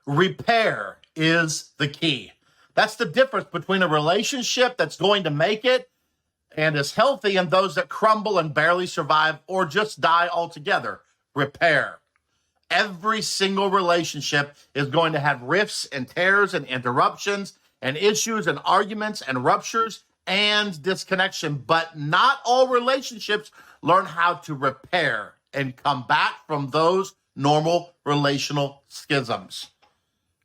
Repair is the key. That's the difference between a relationship that's going to make it and is healthy and those that crumble and barely survive or just die altogether. Repair. Every single relationship is going to have rifts and tears and interruptions and issues and arguments and ruptures and disconnection. But not all relationships learn how to repair and come back from those normal relational schisms.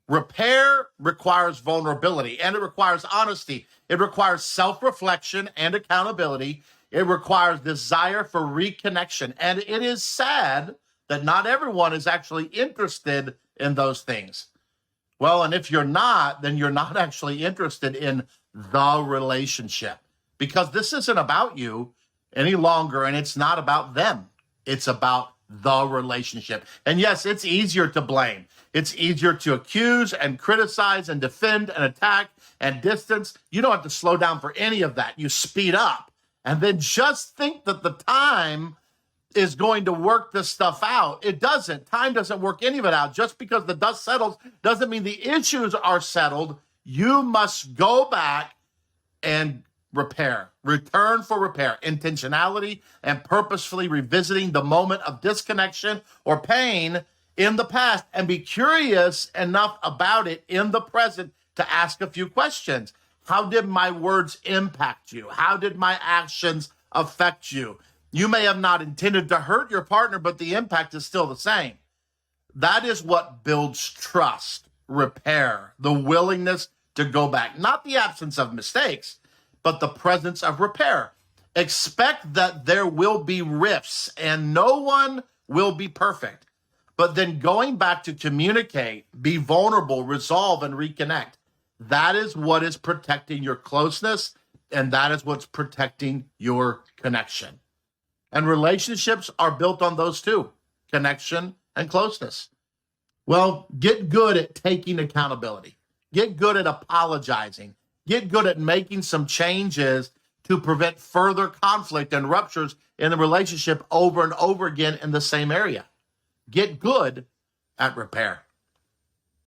Repair requires vulnerability and it requires honesty. It requires self-reflection and accountability. It requires desire for reconnection. And it is sad that not everyone is actually interested in those things. Well, and if you're not, then you're not actually interested in the relationship because this isn't about you any longer and it's not about them. It's about the relationship. And yes, it's easier to blame. It's easier to accuse and criticize and defend and attack and distance. You don't have to slow down for any of that. You speed up and then just think that the time is going to work this stuff out. It doesn't. Time doesn't work any of it out. Just because the dust settles doesn't mean the issues are settled. You must go back and repair, return for repair, intentionality, and purposefully revisiting the moment of disconnection or pain in the past and be curious enough about it in the present to ask a few questions. How did my words impact you? How did my actions affect you? You may have not intended to hurt your partner, but the impact is still the same. That is what builds trust, repair, the willingness to go back, not the absence of mistakes, but the presence of repair. Expect that there will be rifts and no one will be perfect. But then going back to communicate, be vulnerable, resolve, and reconnect. That is what is protecting your closeness, and that is what's protecting your connection. And relationships are built on those two, connection and closeness. Well, get good at taking accountability. Get good at apologizing. Get good at making some changes to prevent further conflict and ruptures in the relationship over and over again in the same area. Get good at repair.